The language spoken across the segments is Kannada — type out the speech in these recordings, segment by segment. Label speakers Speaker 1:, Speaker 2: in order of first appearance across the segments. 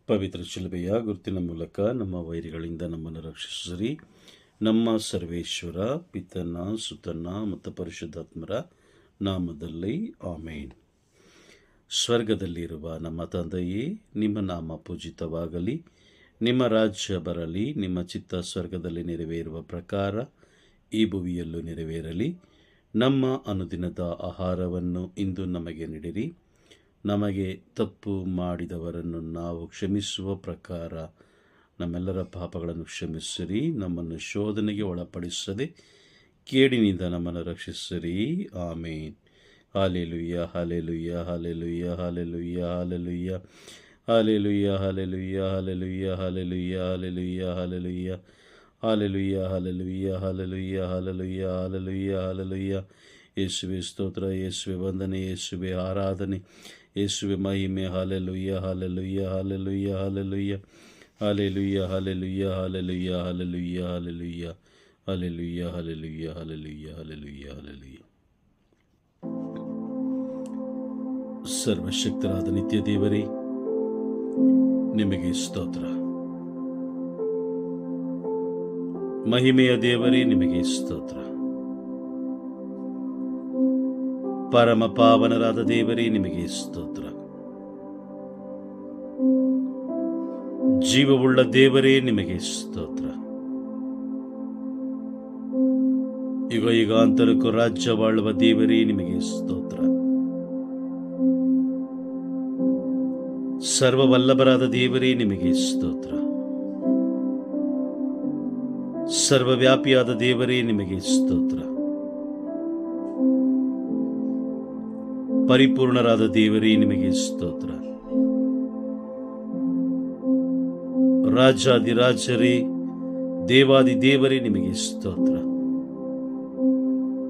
Speaker 1: ಪವಿತ್ರ ಶಿಲುಬೆಯ ಗುರುತಿನ ಮೂಲಕ ನಮ್ಮ ವೈರಿಗಳಿಂದ ನಮ್ಮನ್ನು ರಕ್ಷಿಸಿರಿ. ನಮ್ಮ ಸರ್ವೇಶ್ವರ ಪಿತನ ಸುತನ ಮತ್ತು ಪರಿಶುದ್ಧಾತ್ಮರ ನಾಮದಲ್ಲಿ ಆಮೇನ್. ಸ್ವರ್ಗದಲ್ಲಿರುವ ನಮ್ಮ ತಂದೆಯೇ, ನಿಮ್ಮ ನಾಮ ಪೂಜಿತವಾಗಲಿ, ನಿಮ್ಮ ರಾಜ್ಯ ಬರಲಿ, ನಿಮ್ಮ ಚಿತ್ತ ಸ್ವರ್ಗದಲ್ಲಿ ನೆರವೇರುವ ಪ್ರಕಾರ ಈ ಭುವಿಯಲ್ಲೂ ನೆರವೇರಲಿ. ನಮ್ಮ ಅನುದಿನದ ಆಹಾರವನ್ನು ಇಂದು ನಮಗೆ ನೀಡಿರಿ. ನಮಗೆ ತಪ್ಪು ಮಾಡಿದವರನ್ನು ನಾವು ಕ್ಷಮಿಸುವ ಪ್ರಕಾರ ನಮ್ಮೆಲ್ಲರ ಪಾಪಗಳನ್ನು ಕ್ಷಮಿಸಿರಿ. ನಮ್ಮನ್ನು ಶೋಧನೆಗೆ ಒಳಪಡಿಸದೆ ಕೇಡಿನಿಂದ ನಮ್ಮನ್ನು ರಕ್ಷಿಸಿರಿ. Amen. Hallelujah hallelujah hallelujah hallelujah hallelujah hallelujah hallelujah hallelujah hallelujah hallelujah hallelujah hallelujah hallelujah hallelujah hallelujah hallelujah hallelujah. ಯೇಸುವೆ ಸ್ತೋತ್ರ, ಯೇಸುವೆ ವಂದನೆ, ಯೇಸುವೆ ಆರಾಧನೆ, ಯೇಸುವೆ ಮಹಿಮೆ. Hallelujah hallelujah hallelujah hallelujah hallelujah hallelujah hallelujah hallelujah hallelujah hallelujah hallelujah hallelujah hallelujah hallelujah. ಸರ್ವಶಕ್ತರಾದ ನಿತ್ಯ ದೇವರೇ, ನಿಮಗೆ ಸ್ತೋತ್ರ. ಮಹಿಮೆಯ ದೇವರೇ, ನಿಮಗೆ ಸ್ತೋತ್ರ. ಪರಮ ಪಾವನರಾದ ದೇವರೇ, ನಿಮಗೆ ಸ್ತೋತ್ರ. ಜೀವವುಳ್ಳ ದೇವರೇ, ನಿಮಗೆ ಸ್ತೋತ್ರ. ಯುಗ ಯುಗಾಂತರಕ್ಕೂ ರಾಜ್ಯವಾಳುವ ದೇವರೇ, ನಿಮಗೆ ಸ್ತೋತ್ರ. ಸರ್ವವಲ್ಲಭರಾದ ದೇವರೇ, ನಿಮಗೆ ಸ್ತೋತ್ರ. ಸರ್ವವ್ಯಾಪಿಯಾದ ದೇವರೇ, ನಿಮಗೆ ಸ್ತೋತ್ರ. ಪರಿಪೂರ್ಣರಾದ ದೇವರೇ, ನಿಮಗೆ ಸ್ತೋತ್ರ. ರಾಜಾದಿರಾಜರೇ, ದೇವಾದಿ ದೇವರೇ, ನಿಮಗೆ ಸ್ತೋತ್ರ.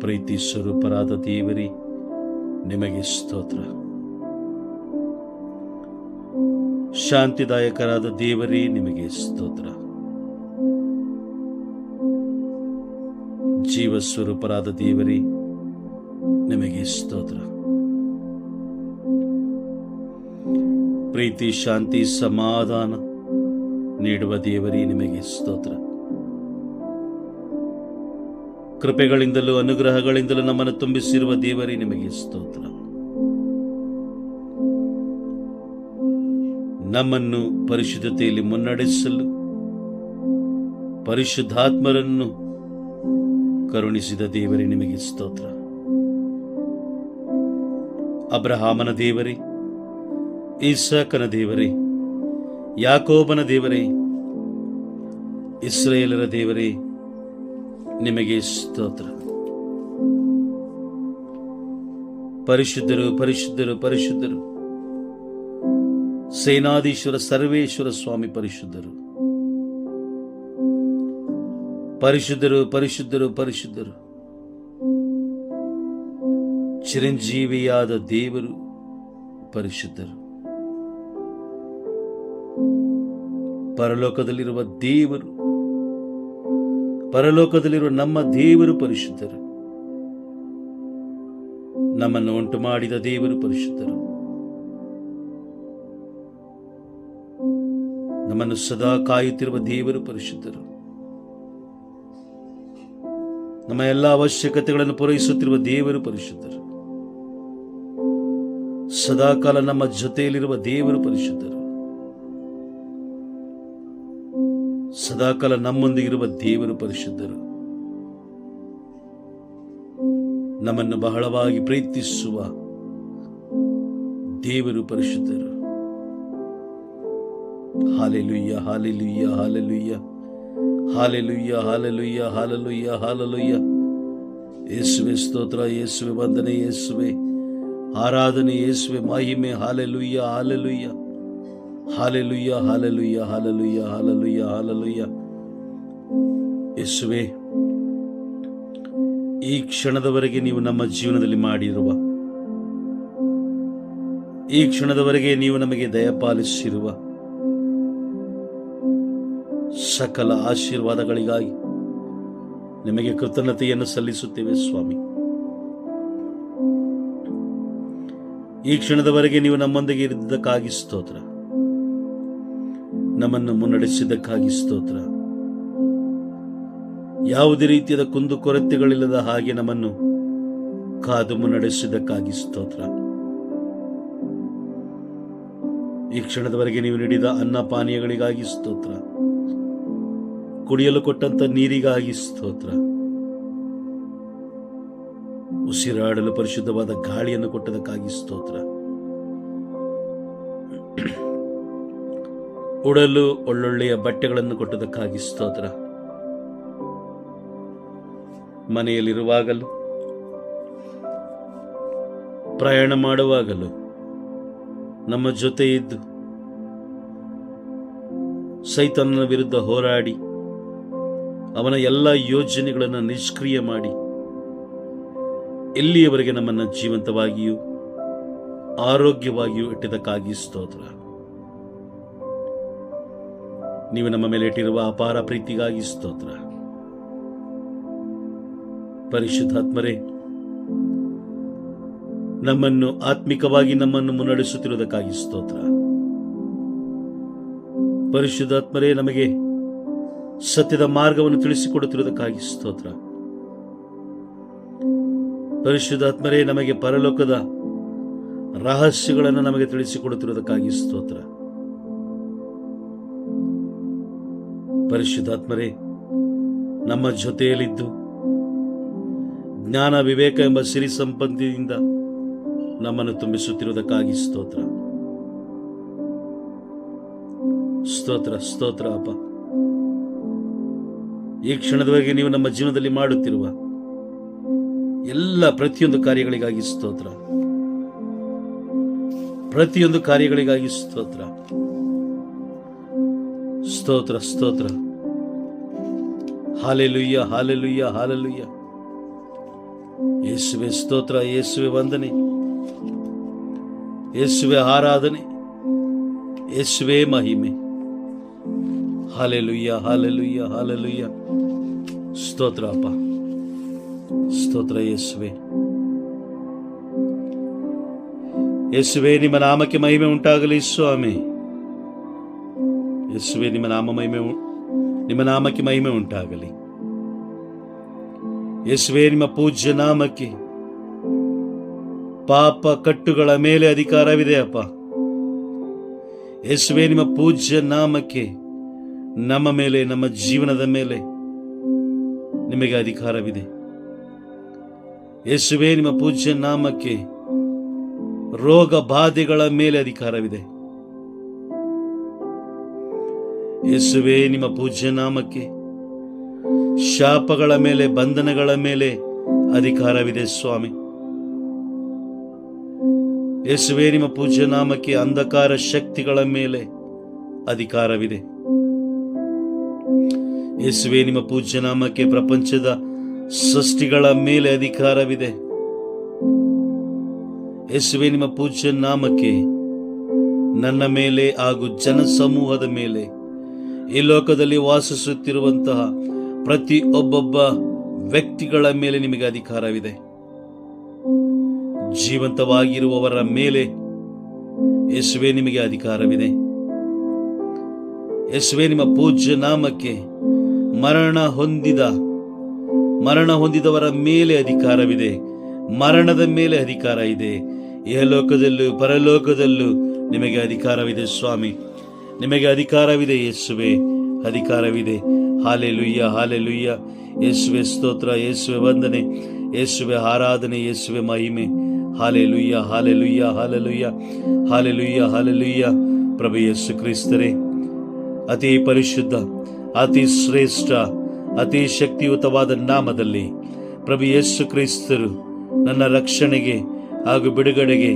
Speaker 1: ಪ್ರೀತಿ ಸ್ವರೂಪರಾದ ದೇವರೇ, ನಿಮಗೆ ಸ್ತೋತ್ರ. ಶಾಂತಿದಾಯಕರಾದ ದೇವರೇ, ನಿಮಗೆ ಸ್ತೋತ್ರ. ಜೀವಸ್ವರೂಪರಾದ ದೇವರೇ, ನಿಮಗೆ ಸ್ತೋತ್ರ. ಪ್ರೀತಿ, ಶಾಂತಿ, ಸಮಾಧಾನ ನೀಡುವ ದೇವರೇ, ನಿಮಗೆ ಸ್ತೋತ್ರ. ಕೃಪೆಗಳಿಂದಲೂ ಅನುಗ್ರಹಗಳಿಂದಲೂ ನಮ್ಮನ್ನು ತುಂಬಿಸಿರುವ ದೇವರೇ, ನಿಮಗೆ ಸ್ತೋತ್ರ. ನಮ್ಮನ್ನು ಪರಿಶುದ್ಧತೆಯಲ್ಲಿ ಮುನ್ನಡೆಸಲು ಪರಿಶುದ್ಧಾತ್ಮರನ್ನು ಕರುಣಿಸಿದ ದೇವರೇ, ನಿಮಗೆ ಸ್ತೋತ್ರ. ಅಬ್ರಹಾಮನ ದೇವರೇ, ಇಸಾಕನ ದೇವರೇ, ಯಾಕೋಬನ ದೇವರೇ, ಇಸ್ರಾಯೇಲರ ದೇವರೇ, ನಿಮಗೆ ಸ್ತೋತ್ರ. ಪರಿಶುದ್ಧರು ಪರಿಶುದ್ಧರು ಪರಿಶುದ್ಧರು, ಸೇನಾಧೀಶ್ವರ ಸರ್ವೇಶ್ವರ ಸ್ವಾಮಿ ಪರಿಶುದ್ಧರು. ಪರಿಶುದ್ಧರು ಪರಿಶುದ್ಧರು ಪರಿಶುದ್ಧರು, ಚಿರಂಜೀವಿಯಾದ ದೇವರು ಪರಿಶುದ್ಧರು. ಪರಲೋಕದಲ್ಲಿರುವ ದೇವರು, ಪರಲೋಕದಲ್ಲಿರುವ ನಮ್ಮ ದೇವರು ಪರಿಶುದ್ಧರು. ನಮ್ಮನ್ನು ಉಂಟು ಮಾಡಿದ ದೇವರು ಪರಿಶುದ್ಧರು. ನಮ್ಮನ್ನು ಸದಾ ಕಾಯುತ್ತಿರುವ ದೇವರು ಪರಿಶುದ್ಧರು. ನಮ್ಮ ಎಲ್ಲ ಅವಶ್ಯಕತೆಗಳನ್ನು ಪೂರೈಸುತ್ತಿರುವ ದೇವರು ಪರಿಶುದ್ಧರು. ಸದಾಕಾಲ ನಮ್ಮ ಜೊತೆಯಲ್ಲಿರುವ ದೇವರು ಪರಿಶುದ್ಧರು. ಸದಾಕಾಲ ನಮ್ಮೊಂದಿಗಿರುವ ದೇವರು ಪರಿಶುದ್ಧರು. ನಮ್ಮನ್ನು ಬಹಳವಾಗಿ ಪ್ರೀತಿಸುವ ದೇವರು ಪರಿಶುದ್ಧರು. Hallelujah hallelujah hallelujah hallelujah hallelujah hallelujah hallelujah. ಯೇಸುವೆ ಸ್ತೋತ್ರ, ಯೇಸುವೆ ವಂದನೆ, ಯೇಸುವೆ ಆರಾಧನೆ, ಯೇಸುವೆ ಮಹಿಮೆ. Hallelujah hallelujah hallelujah hallelujah hallelujah hallelujah hallelujah. ಯೇಸುವೆ, ಈ ಕ್ಷಣದವರೆಗೆ ನೀವು ನಮ್ಮ ಜೀವನದಲ್ಲಿ ಮಾಡಿರುವ, ಈ ಕ್ಷಣದವರೆಗೆ ನೀವು ನಮಗೆ ದಯಪಾಲಿಸಿರುವ ಸಕಲ ಆಶೀರ್ವಾದಗಳಿಗಾಗಿ ನಿಮಗೆ ಕೃತಜ್ಞತೆಯನ್ನು ಸಲ್ಲಿಸುತ್ತೇವೆ ಸ್ವಾಮಿ. ಈ ಕ್ಷಣದವರೆಗೆ ನೀವು ನಮ್ಮೊಂದಿಗೆ ಇದ್ದಕ್ಕಾಗಿ ಸ್ತೋತ್ರ. ನಮ್ಮನ್ನು ಮುನ್ನಡೆಸಿದ್ದಕ್ಕಾಗಿ ಸ್ತೋತ್ರ. ಯಾವುದೇ ರೀತಿಯಾದ ಕುಂದು ಕೊರತೆಗಳಿಲ್ಲದ ಹಾಗೆ ನಮ್ಮನ್ನು ಕಾದು ಮುನ್ನಡೆಸಿದ್ದಕ್ಕಾಗಿ ಸ್ತೋತ್ರ. ಈ ಕ್ಷಣದವರೆಗೆ ನೀವು ನೀಡಿದ ಅನ್ನ ಪಾನೀಯಗಳಿಗಾಗಿ ಸ್ತೋತ್ರ. ಕುಡಿಯಲು ಕೊಟ್ಟಂತ ನೀರಿಗಾಗಿ ಸ್ತೋತ್ರ. ಉಸಿರಾಡಲು ಪರಿಶುದ್ಧವಾದ ಗಾಳಿಯನ್ನು ಕೊಟ್ಟದಕ್ಕಾಗಿ ಸ್ತೋತ್ರ. ಉಡಲು ಒಳ್ಳೊಳ್ಳೆಯ ಬಟ್ಟೆಗಳನ್ನು ಕೊಟ್ಟದಕ್ಕಾಗಿ ಸ್ತೋತ್ರ. ಮನೆಯಲ್ಲಿರುವಾಗಲೂ ಪ್ರಯಾಣ ಮಾಡುವಾಗಲೂ ನಮ್ಮ ಜೊತೆ ಇದ್ದು ಸೈತಾನನ ವಿರುದ್ಧ ಹೋರಾಡಿ ಅವನ ಎಲ್ಲ ಯೋಜನೆಗಳನ್ನು ನಿಷ್ಕ್ರಿಯ ಮಾಡಿ ಇಲ್ಲಿಯವರೆಗೆ ನಮ್ಮನ್ನು ಜೀವಂತವಾಗಿಯೂ ಆರೋಗ್ಯವಾಗಿಯೂ ಇಟ್ಟಿದ್ದಕ್ಕಾಗಿ ಸ್ತೋತ್ರ. ನೀವು ನಮ್ಮ ಮೇಲೆ ಇಟ್ಟಿರುವ ಅಪಾರ ಪ್ರೀತಿಗಾಗಿ ಸ್ತೋತ್ರ. ಪರಿಶುದ್ಧಾತ್ಮರೇ, ನಮ್ಮನ್ನು ಆತ್ಮಿಕವಾಗಿ ನಮ್ಮನ್ನು ಮುನ್ನಡೆಸುತ್ತಿರುವುದಕ್ಕಾಗಿ ಸ್ತೋತ್ರ. ಪರಿಶುದ್ಧಾತ್ಮರೇ, ನಮಗೆ ಸತ್ಯದ ಮಾರ್ಗವನ್ನು ತಿಳಿಸಿಕೊಡುತ್ತಿರುವುದಕ್ಕಾಗಿ ಸ್ತೋತ್ರ. ಪರಿಶುದ್ಧಾತ್ಮರೇ, ನಮಗೆ ಪರಲೋಕದ ರಹಸ್ಯಗಳನ್ನು ನಮಗೆ ತಿಳಿಸಿಕೊಡುತ್ತಿರುವುದಕ್ಕಾಗಿ ಸ್ತೋತ್ರ. ಪರಿಶುದ್ಧಾತ್ಮರೇ, ನಮ್ಮ ಜೊತೆಯಲ್ಲಿದ್ದು ಜ್ಞಾನ ವಿವೇಕ ಎಂಬ ಸಿರಿ ಸಂಪತ್ತಿನಿಂದ ನಮ್ಮನ್ನು ತುಂಬಿಸುತ್ತಿರುವುದಕ್ಕಾಗಿ ಸ್ತೋತ್ರ. ಸ್ತೋತ್ರ ಸ್ತೋತ್ರ ಅಪ್ಪ. ಈ ಕ್ಷಣದವರೆಗೆ ನೀವು ನಮ್ಮ ಜೀವನದಲ್ಲಿ ಮಾಡುತ್ತಿರುವ ಎಲ್ಲ ಪ್ರತಿಯೊಂದು ಕಾರ್ಯಗಳಿಗಾಗಿ ಸ್ತೋತ್ರ. ಪ್ರತಿಯೊಂದು ಕಾರ್ಯಗಳಿಗಾಗಿ ಸ್ತೋತ್ರ. ಸ್ತೋತ್ರ ಸ್ತೋತ್ರ. Hallelujah hallelujah hallelujah. ಯೇಸುವೆ ಸ್ತೋತ್ರ, ಯೇಸುವೆ ವಂದನೆ, ಯೇಸುವೆ ಆರಾಧನೆ, ಯೇಸುವೆ ಮಹಿಮೆ. Hallelujah hallelujah hallelujah. ಸ್ತೋತ್ರ ಅಪ್ಪ, ಸ್ತೋತ್ರ ಯೇಸುವೆ. ಯೇಸುವೆ, ನಿಮ್ಮ ನಾಮಕ್ಕೆ ಮಹಿಮೆ ಉಂಟಾಗಲಿ ಸ್ವಾಮಿ. ಯೇಸುವೆ, ನಿಮ್ಮ ನಾಮಕ್ಕೆ ಮಹಿಮೆ ಉಂಟಾಗಲಿ. ಯೇಸುವೆ, ನಿಮ್ಮ ಪೂಜ್ಯ ನಾಮಕ್ಕೆ ಪಾಪ ಕಟ್ಟುಗಳ ಮೇಲೆ ಅಧಿಕಾರವಿದೆ ಅಪ್ಪ. ಯೇಸುವೆ, ನಿಮ್ಮ ಪೂಜ್ಯ ನಾಮಕ್ಕೆ ನಮ್ಮ ಮೇಲೆ, ನಮ್ಮ ಜೀವನದ ಮೇಲೆ ನಿಮಗೆ ಅಧಿಕಾರವಿದೆ. ಯೇಸುವೆ, ನಿಮ್ಮ ಪೂಜ್ಯ ನಾಮಕ್ಕೆ ರೋಗ ಬಾಧೆಗಳ ಮೇಲೆ ಅಧಿಕಾರವಿದೆ. ಯೇಸುವೆ, ನಿಮ್ಮ ಪೂಜ್ಯ ನಾಮಕ್ಕೆ ಶಾಪಗಳ ಮೇಲೆ, ಬಂಧನಗಳ ಮೇಲೆ ಅಧಿಕಾರವಿದೆ ಸ್ವಾಮಿ. ಯೇಸುವೆ, ನಿಮ್ಮ ಪೂಜ್ಯ ನಾಮಕ್ಕೆ ಅಂಧಕಾರ ಶಕ್ತಿಗಳ ಮೇಲೆ ಅಧಿಕಾರವಿದೆ. ಯೇಸುವೆ, ನಿಮ್ಮ ಪೂಜ್ಯ ನಾಮಕ್ಕೆ ಪ್ರಪಂಚದ ಸೃಷ್ಟಿಗಳ ಮೇಲೆ ಅಧಿಕಾರವಿದೆ. ಯೇಸುವೆ, ನಿಮ್ಮ ಪೂಜ್ಯ ನಾಮಕ್ಕೆ ನನ್ನ ಮೇಲೆ ಹಾಗೂ ಜನಸಮೂಹದ ಮೇಲೆ, ಈ ಲೋಕದಲ್ಲಿ ವಾಸಿಸುತ್ತಿರುವಂತಹ ಪ್ರತಿಯೊಬ್ಬೊಬ್ಬ ವ್ಯಕ್ತಿಗಳ ಮೇಲೆ ನಿಮಗೆ ಅಧಿಕಾರವಿದೆ. ಜೀವಂತವಾಗಿರುವವರ ಮೇಲೆ ಯೇಸುವೆ ನಿಮಗೆ ಅಧಿಕಾರವಿದೆ. ಯೇಸುವೆ, ನಿಮ್ಮ ಪೂಜ್ಯ ನಾಮಕ್ಕೆ ಮರಣ ಹೊಂದಿದವರ ಮೇಲೆ ಅಧಿಕಾರವಿದೆ. ಮರಣದ ಮೇಲೆ ಅಧಿಕಾರ ಇದೆ. ಇಹಲೋಕದಲ್ಲೂ ಪರಲೋಕದಲ್ಲೂ ನಿಮಗೆ ಅಧಿಕಾರವಿದೆ ಸ್ವಾಮಿ. ನಿಮಗೆ ಅಧಿಕಾರವಿದೆ ಯೇಸುವೆ, ಅಧಿಕಾರವಿದೆ. Hallelujah hallelujah. ಯೇಸುವೆ ಸ್ತೋತ್ರ, ಯೇಸುವೆ ವಂದನೆ, ಯೇಸುವೆ ಆರಾಧನೆ, ಯೇಸುವೆ ಮಹಿಮೆ. Hallelujah hallelujah hallelujah hallelujah hallelujah. ಪ್ರಭು ಯೇಸು ಕ್ರಿಸ್ತರೇ, ಅತಿ ಪರಿಶುದ್ಧ, ಅತಿ ಶ್ರೇಷ್ಠ, ಅತಿ ಶಕ್ತಿಯುತವಾದ ನಾಮದಲ್ಲಿ ಪ್ರಭು ಯೇಸು ಕ್ರಿಸ್ತರು ನನ್ನ ರಕ್ಷಣೆಗೆ ಹಾಗೂ ಬಿಡುಗಡೆಗೆ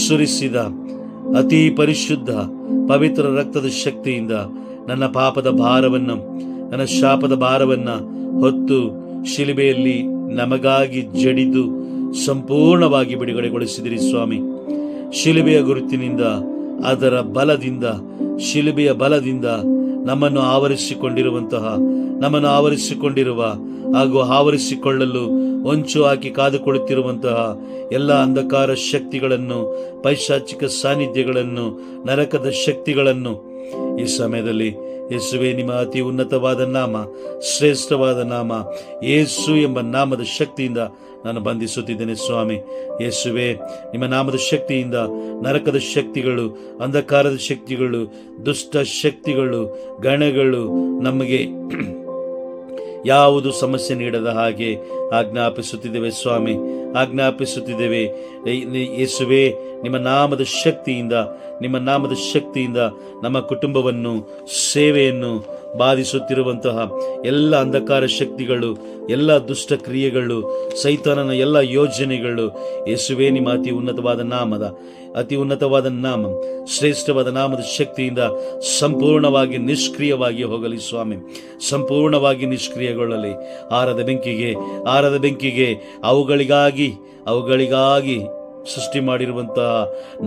Speaker 1: ಸುರಿಸಿದ ಅತಿ ಪರಿಶುದ್ಧ ಪವಿತ್ರ ರಕ್ತದ ಶಕ್ತಿಯಿಂದ ನನ್ನ ಪಾಪದ ಭಾರವನ್ನು, ನನ್ನ ಶಾಪದ ಭಾರವನ್ನು ಹೊತ್ತು ಶಿಲುಬೆಯಲ್ಲಿ ನಮಗಾಗಿ ಜಡಿದು ಸಂಪೂರ್ಣವಾಗಿ ಬಿಡುಗಡೆಗೊಳಿಸಿದಿರಿ ಸ್ವಾಮಿ. ಶಿಲುಬೆಯ ಗುರುತಿನಿಂದ, ಅದರ ಬಲದಿಂದ, ಶಿಲುಬೆಯ ಬಲದಿಂದ ನಮ್ಮನ್ನು ಆವರಿಸಿಕೊಂಡಿರುವ ಹಾಗೂ ಆವರಿಸಿಕೊಳ್ಳಲು ಹೊಂಚು ಹಾಕಿ ಕಾದುಕೊಳ್ಳುತ್ತಿರುವಂತಹ ಎಲ್ಲ ಅಂಧಕಾರ ಶಕ್ತಿಗಳನ್ನು, ಪೈಶಾಚಿಕ ಸಾನ್ನಿಧ್ಯಗಳನ್ನು, ನರಕದ ಶಕ್ತಿಗಳನ್ನು ಈ ಸಮಯದಲ್ಲಿ ಯೇಸುವೆ, ನಿಮ್ಮ ಅತಿ ಉನ್ನತವಾದ ನಾಮ, ಶ್ರೇಷ್ಠವಾದ ನಾಮ ಯೇಸು ಎಂಬ ನಾಮದ ಶಕ್ತಿಯಿಂದ ನಾನು ಬಂಧಿಸುತ್ತಿದ್ದೇನೆ ಸ್ವಾಮಿ. ಯೇಸುವೆ, ನಿಮ್ಮ ನಾಮದ ಶಕ್ತಿಯಿಂದ ನರಕದ ಶಕ್ತಿಗಳು, ಅಂಧಕಾರದ ಶಕ್ತಿಗಳು, ದುಷ್ಟ ಶಕ್ತಿಗಳು, ಗಣಗಳು ನಮಗೆ ಯಾವುದು ಸಮಸ್ಯೆ ನೀಡದ ಹಾಗೆ ಆಜ್ಞಾಪಿಸುತ್ತಿದ್ದೇವೆ ಸ್ವಾಮಿ, ಆಜ್ಞಾಪಿಸುತ್ತಿದ್ದೇವೆ. ಯೇಸುವೆ, ನಿಮ್ಮ ನಾಮದ ಶಕ್ತಿಯಿಂದ ನಮ್ಮ ಕುಟುಂಬವನ್ನು, ಸೇವೆಯನ್ನು ಬಾಧಿಸುತ್ತಿರುವಂತಹ ಎಲ್ಲ ಅಂಧಕಾರ ಶಕ್ತಿಗಳು, ಎಲ್ಲ ದುಷ್ಟ ಕ್ರಿಯೆಗಳು, ಸೈತಾನನ ಎಲ್ಲ ಯೋಜನೆಗಳು, ಯೇಸುವೆ, ನಿಮ್ಮ ಅತಿ ಉನ್ನತವಾದ ನಾಮ, ಶ್ರೇಷ್ಠವಾದ ನಾಮದ ಶಕ್ತಿಯಿಂದ ಸಂಪೂರ್ಣವಾಗಿ ನಿಷ್ಕ್ರಿಯವಾಗಿ ಹೋಗಲಿ ಸ್ವಾಮಿ, ಸಂಪೂರ್ಣವಾಗಿ ನಿಷ್ಕ್ರಿಯಗೊಳ್ಳಲಿ. ಆರದ ಬೆಂಕಿಗೆ ಅವುಗಳಿಗಾಗಿ ಸೃಷ್ಟಿ ಮಾಡಿರುವಂತಹ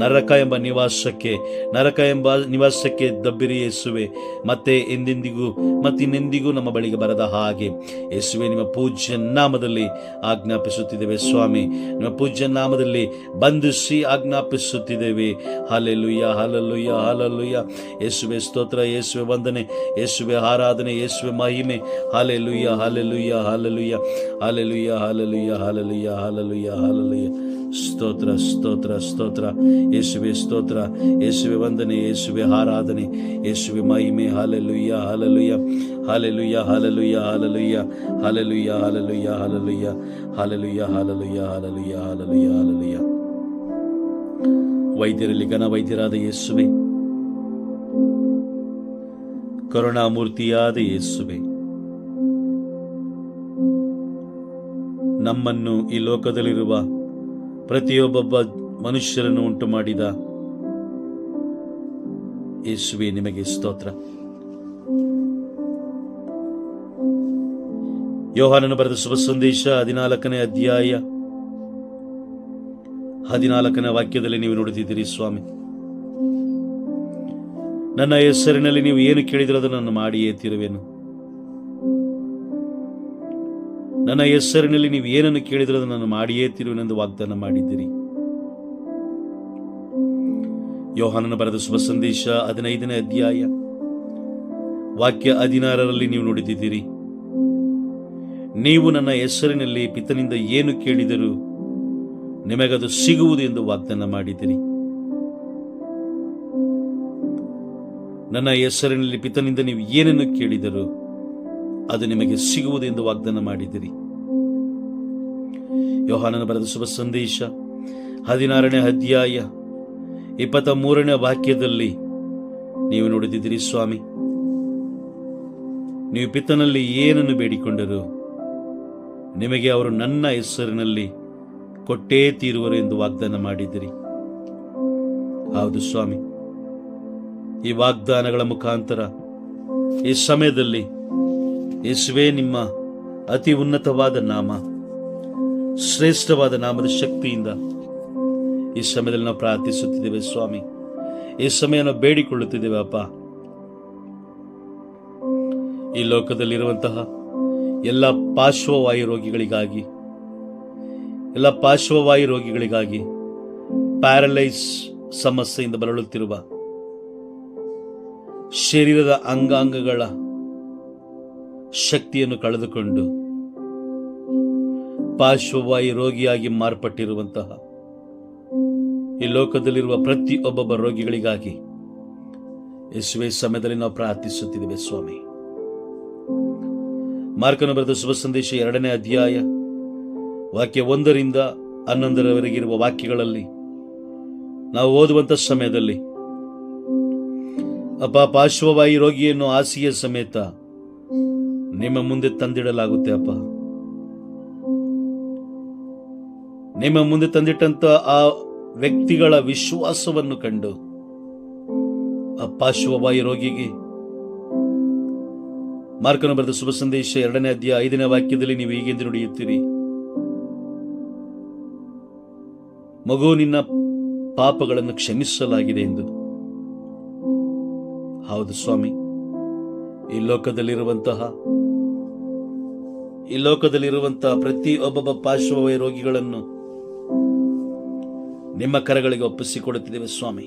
Speaker 1: ನರಕ ಎಂಬ ನಿವಾಸಕ್ಕೆ ದಬ್ಬಿರಿ ಯೇಸುವೆ. ಮತ್ತೆ ಇನ್ನೆಂದಿಗೂ ನಮ್ಮ ಬಳಿಗೆ ಬರದ ಹಾಗೆ ಯೇಸುವೆ, ನಿಮ್ಮ ಪೂಜ್ಯ ನಾಮದಲ್ಲಿ ಆಜ್ಞಾಪಿಸುತ್ತಿದ್ದೇವೆ ಸ್ವಾಮಿ, ನಿಮ್ಮ ಪೂಜ್ಯ ನಾಮದಲ್ಲಿ ಬಂಧಿಸಿ ಆಜ್ಞಾಪಿಸುತ್ತಿದ್ದೇವೆ. Hallelujah, hallelujah, hallelujah. ಯೇಸುವೆ ಸ್ತೋತ್ರ, ಯೇಸುವೆ ವಂದನೆ, ಯೇಸುವೆ ಆರಾಧನೆ, ಯೇಸುವೆ ಮಹಿಮೆ. Hallelujah, hallelujah, hallelujah, hallelujah, hallelujah, hallelujah, hallelujah, hallelujah. ಸ್ತೋತ್ರ, ಸ್ತೋತ್ರ, ಸ್ತೋತ್ರ. ಯೇಸುವೆ ಸ್ತೋತ್ರ, ಯೇಸುವೆ ವಂದನೆ, ಯೇಸುವೆ ಆರಾಧನೆ, ಯೇಸುವೆ ಮಹಿಮೆ. Hallelujah, hallelujah, hallelujah, hallelujah, hallelujah, hallelujah, hallelujah, hallelujah, hallelujah, hallelujah, hallelujah, hallelujah, hallelujah. ವೈದ್ಯರಲ್ಲಿ ಘನ ವೈದ್ಯರಾದ ಯೇಸುವೆ, ಕರುಣಾಮೂರ್ತಿಯಾದ ಯೇಸುವೆ, ನಮ್ಮನ್ನು ಈ ಲೋಕದಲ್ಲಿರುವ ಪ್ರತಿಯೊಬ್ಬ ಮನುಷ್ಯರನ್ನು ಉಂಟು ಮಾಡಿದ ಯೇಸುವೆ, ನಿಮಗೆ ಸ್ತೋತ್ರ. ಯೋಹಾನನು ಬರೆದ ಶುಭ ಸಂದೇಶ 14ನೇ ಅಧ್ಯಾಯ 14ನೇ ವಾಕ್ಯದಲ್ಲಿ ನೀವು ನೋಡುತ್ತಿದ್ದೀರಿ ಸ್ವಾಮಿ, ನನ್ನ ಹೆಸರಿನಲ್ಲಿ ನೀವು ಏನು ಕೇಳಿದರೂ ಅದನ್ನು ಮಾಡಿಯೇ ತೀರುವೆನು. ನನ್ನ ಹೆಸರಿನಲ್ಲಿ ನೀವು ಏನನ್ನು ಕೇಳಿದರೂ ಅದನ್ನು ಮಾಡಿಯೇ ತೀರುವೆನೆಂದು ವಾಗ್ದಾನ ಮಾಡಿದ್ದೀರಿ. ಯೋಹಾನನು ಬರೆದ ಶುಭ ಸಂದೇಶ 15ನೇ ಅಧ್ಯಾಯ ವಾಕ್ಯ 16ರಲ್ಲಿ ನೀವು ನೋಡುತ್ತಿದ್ದೀರಿ, ನೀವು ನನ್ನ ಹೆಸರಿನಲ್ಲಿ ಪಿತನಿಂದ ಏನು ಕೇಳಿದರೂ ನಿಮಗದು ಸಿಗುವುದು ಎಂದು ವಾಗ್ದಾನ ಮಾಡಿದ್ದೀರಿ. ನನ್ನ ಹೆಸರಿನಲ್ಲಿ ಪಿತನಿಂದ ನೀವು ಏನನ್ನು ಕೇಳಿದರೂ ಅದು ನಿಮಗೆ ಸಿಗುವುದು ಎಂದು ವಾಗ್ದಾನ ಮಾಡಿದಿರಿ. ಯೋಹಾನನ ಬರೆದ ಶುಭ ಸಂದೇಶ 16ನೇ ಅಧ್ಯಾಯ 23ನೇ ವಾಕ್ಯದಲ್ಲಿ ನೀವು ನೋಡುತ್ತಿದ್ದೀರಿ ಸ್ವಾಮಿ, ನೀವು ಪಿತನಲ್ಲಿ ಏನನ್ನು ಬೇಡಿಕೊಂಡರು ನಿಮಗೆ ಅವರು ನನ್ನ ಹೆಸರಿನಲ್ಲಿ ಕೊಟ್ಟೇ ತೀರುವರು ಎಂದು ವಾಗ್ದಾನ ಮಾಡಿದಿರಿ. ಹೌದು ಸ್ವಾಮಿ, ಈ ವಾಗ್ದಾನಗಳ ಮುಖಾಂತರ ಈ ಸಮಯದಲ್ಲಿ ಯೇಸುವೆ, ನಿಮ್ಮ ಅತಿ ಉನ್ನತವಾದ ನಾಮ, ಶ್ರೇಷ್ಠವಾದ ನಾಮದ ಶಕ್ತಿಯಿಂದ ಈ ಸಮಯದಲ್ಲಿ ನಾವು ಪ್ರಾರ್ಥಿಸುತ್ತಿದ್ದೇವೆ ಸ್ವಾಮಿ. ಈ ಸಮಯ ನಾವು ಬೇಡಿಕೊಳ್ಳುತ್ತಿದ್ದೇವೆ ಅಪ್ಪ, ಈ ಲೋಕದಲ್ಲಿರುವಂತಹ ಎಲ್ಲ ಪಾರ್ಶ್ವವಾಯು ರೋಗಿಗಳಿಗಾಗಿ, ಪ್ಯಾರಲೈಸ್ ಸಮಸ್ಯೆಯಿಂದ ಬಳಲುತ್ತಿರುವ ಶರೀರದ ಅಂಗಾಂಗಗಳ ಶಕ್ತಿಯನ್ನು ಕಳೆದುಕೊಂಡು ಪಾರ್ಶ್ವವಾಯು ರೋಗಿಯಾಗಿ ಮಾರ್ಪಟ್ಟಿರುವಂತಹ ಈ ಲೋಕದಲ್ಲಿರುವ ಪ್ರತಿಯೊಬ್ಬ ರೋಗಿಗಳಿಗಾಗಿ ಯೇಸುವೆ ಸಮಯದಲ್ಲಿ ನಾವು ಪ್ರಾರ್ಥಿಸುತ್ತಿದ್ದೇವೆ ಸ್ವಾಮಿ. ಮಾರ್ಕನು ಬರೆದ ಶುಭ ಸಂದೇಶ 2ನೇ ಅಧ್ಯಾಯ ವಾಕ್ಯ 1ರಿಂದ 11ರವರೆಗಿರುವ ವಾಕ್ಯಗಳಲ್ಲಿ ನಾವು ಓದುವಂತ ಸಮಯದಲ್ಲಿ, ಅಪ್ಪ, ಪಾರ್ಶ್ವವಾಯು ರೋಗಿಯನ್ನು ಹಾಸಿಗೆ ಸಮೇತ ನಿಮ್ಮ ಮುಂದೆ ತಂದಿಡಲಾಗುತ್ತೆ ಅಪ್ಪ. ನಿಮ್ಮ ಮುಂದೆ ತಂದಿಟ್ಟಂತ ಆ ವ್ಯಕ್ತಿಗಳ ವಿಶ್ವಾಸವನ್ನು ಕಂಡು ಆ ಪಾರ್ಶ್ವವಾಯು ರೋಗಿಗೆ ಮಾರ್ಕನು ಬರೆದ ಶುಭ ಸಂದೇಶ 2ನೇ ಅಧ್ಯಾಯ 5ನೇ ವಾಕ್ಯದಲ್ಲಿ ನೀವು ಹೀಗೆಂದು ನುಡಿಯುತ್ತೀರಿ, ಮಗು, ನಿನ್ನ ಪಾಪಗಳನ್ನು ಕ್ಷಮಿಸಲಾಗಿದೆ ಎಂದು. ಹೌದು ಸ್ವಾಮಿ, ಈ ಲೋಕದಲ್ಲಿರುವಂತಹ ಪ್ರತಿಯೊಬ್ಬ ಪಾರ್ಶ್ವವಾಯು ರೋಗಿಗಳನ್ನು ನಿಮ್ಮ ಕರಗಳಿಗೆ ಒಪ್ಪಿಸಿಕೊಡುತ್ತಿದ್ದೇವೆ ಸ್ವಾಮಿ.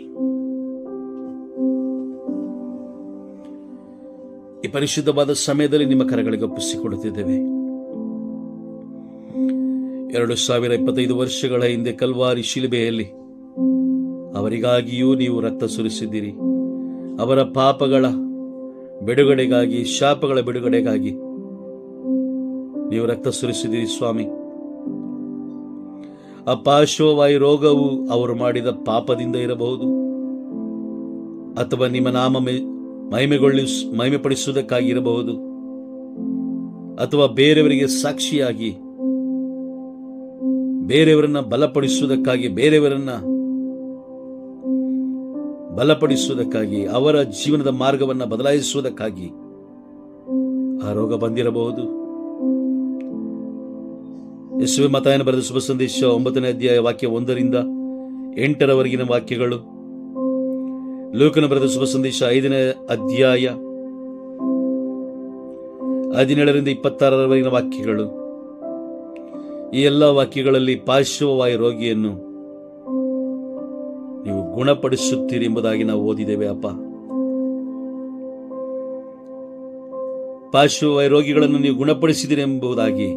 Speaker 1: ಈ ಪರಿಶುದ್ಧವಾದ ಸಮಯದಲ್ಲಿ ನಿಮ್ಮ ಕರಗಳಿಗೆ ಒಪ್ಪಿಸಿಕೊಡುತ್ತಿದ್ದೇವೆ. 2025 ವರ್ಷಗಳ ಹಿಂದೆ ಕಲ್ವಾರಿ ಶಿಲುಬೆಯಲ್ಲಿ ಅವರಿಗಾಗಿಯೂ ನೀವು ರಕ್ತ ಸುರಿಸಿದ್ದೀರಿ. ಅವರ ಪಾಪಗಳ ಬಿಡುಗಡೆಗಾಗಿ, ಶಾಪಗಳ ಬಿಡುಗಡೆಗಾಗಿ ನೀವು ರಕ್ತ ಸುರಿಸಿದ್ದೀರಿ ಸ್ವಾಮಿ. ಆ ಪಾರ್ಶ್ವವಾಯು ರೋಗವು ಅವರು ಮಾಡಿದ ಪಾಪದಿಂದ ಇರಬಹುದು, ಅಥವಾ ನಿಮ್ಮ ನಾಮ ಮಹಿಮೆಪಡಿಸುವುದಕ್ಕಾಗಿ ಇರಬಹುದು, ಅಥವಾ ಬೇರೆಯವರಿಗೆ ಸಾಕ್ಷಿಯಾಗಿ ಬೇರೆಯವರನ್ನ ಬಲಪಡಿಸುವುದಕ್ಕಾಗಿ ಅವರ ಜೀವನದ ಮಾರ್ಗವನ್ನು ಬದಲಾಯಿಸುವುದಕ್ಕಾಗಿ ಆ ರೋಗ ಬಂದಿರಬಹುದು. ಯೇಸುವೆ ಮತ್ತಾಯನ ಬರೆದ ಶುಭ ಸಂದೇಶ 9ನೇ ಅಧ್ಯಾಯ ವಾಕ್ಯ 1ರಿಂದ 8ರವರೆಗಿನ ವಾಕ್ಯಗಳು, ಲೂಕನ ಬರೆದ ಶುಭ ಸಂದೇಶ 5ನೇ ಅಧ್ಯಾಯ 17ರಿಂದ 26ರವರೆಗಿನ ವಾಕ್ಯಗಳು. ಈ ಎಲ್ಲ ವಾಕ್ಯಗಳಲ್ಲಿ ಪಾರ್ಶ್ವವಾಯು ರೋಗಿಯನ್ನು ನೀವು ಗುಣಪಡಿಸುತ್ತೀರಿ ಎಂಬುದಾಗಿ ನಾವು ಓದಿದ್ದೇವೆ. ಅಪ್ಪ, ಪಾರ್ಶ್ವವಾಯು ರೋಗಿಗಳನ್ನು ನೀವು ಗುಣಪಡಿಸಿದಿರಿ ಎಂಬುದಾಗಿ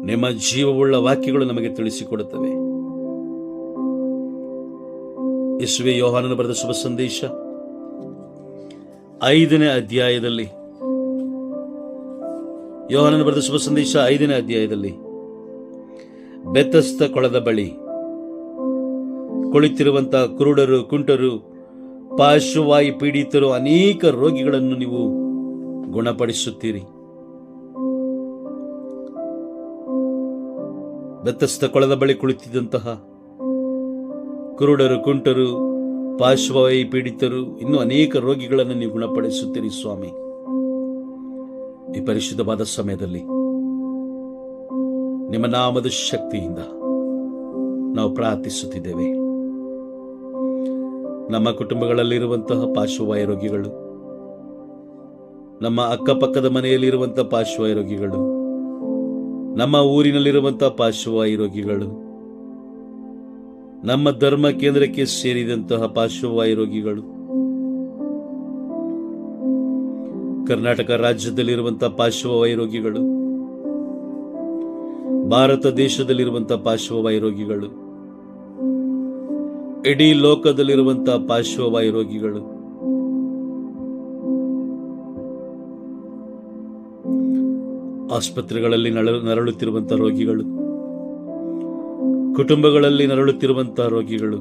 Speaker 1: ನಿಮ್ಮ ಜೀವವುಳ್ಳ ವಾಕ್ಯಗಳು ನಮಗೆ ತಿಳಿಸಿಕೊಡುತ್ತವೆ. ಯೇಸುವೆ ಯೋಹಾನನ ಬರೆದ ಶುಭ ಸಂದೇಶ 5ನೇ ಅಧ್ಯಾಯದಲ್ಲಿ, ಯೋಹಾನನ ಬರೆದ ಶುಭ ಸಂದೇಶ 5ನೇ ಅಧ್ಯಾಯದಲ್ಲಿ ಬೆತಸ್ದ ಕೊಳದ ಬಳಿ ಕುಳಿತಿರುವಂತಹ ಕುರುಡರು, ಕುಂಟರು, ಪಾರ್ಶ್ವವಾಯು ಪೀಡಿತರು, ಅನೇಕ ರೋಗಿಗಳನ್ನು ನೀವು ಗುಣಪಡಿಸುತ್ತೀರಿ. ಬೆತಸ್ದ ಕೊಳದ ಬಳಿ ಕುಳಿತಿದ್ದಂತಹ ಕುರುಡರು, ಕುಂಟರು, ಪಾರ್ಶ್ವವಾಯು ಪೀಡಿತರು, ಇನ್ನೂ ಅನೇಕ ರೋಗಿಗಳನ್ನು ನೀವು ಗುಣಪಡಿಸುತ್ತೀರಿ ಸ್ವಾಮಿ. ಈ ಪರಿಶುದ್ಧವಾದ ಸಮಯದಲ್ಲಿ ನಿಮ್ಮ ನಾಮದ ಶಕ್ತಿಯಿಂದ ನಾವು ಪ್ರಾರ್ಥಿಸುತ್ತಿದ್ದೇವೆ. ನಮ್ಮ ಕುಟುಂಬಗಳಲ್ಲಿರುವಂತಹ ಪಾರ್ಶ್ವವಾಯು ರೋಗಿಗಳು, ನಮ್ಮ ಅಕ್ಕಪಕ್ಕದ ಮನೆಯಲ್ಲಿರುವಂತಹ ಪಾರ್ಶ್ವವಾಯು ರೋಗಿಗಳು, ನಮ್ಮ ಊರಿನಲ್ಲಿರುವಂತಹ ಪಾರ್ಶ್ವವಾಯು ರೋಗಿಗಳು, ನಮ್ಮ ಧರ್ಮ ಕೇಂದ್ರಕ್ಕೆ ಸೇರಿದಂತಹ ಪಾರ್ಶ್ವವಾಯು ರೋಗಿಗಳು, ಕರ್ನಾಟಕ ರಾಜ್ಯದಲ್ಲಿರುವಂತಹ ಪಾರ್ಶ್ವವಾಯು ರೋಗಿಗಳು, ಭಾರತ ದೇಶದಲ್ಲಿರುವಂತಹ ಪಾರ್ಶ್ವವಾಯು ರೋಗಿಗಳು, ಇಡೀ ಲೋಕದಲ್ಲಿರುವಂತಹ ಪಾರ್ಶ್ವವಾಯು ರೋಗಿಗಳು, ಆಸ್ಪತ್ರೆಗಳಲ್ಲಿ ನರಳುತ್ತಿರುವಂತಹ ರೋಗಿಗಳು, ಕುಟುಂಬಗಳಲ್ಲಿ ನರಳುತ್ತಿರುವಂತಹ ರೋಗಿಗಳು,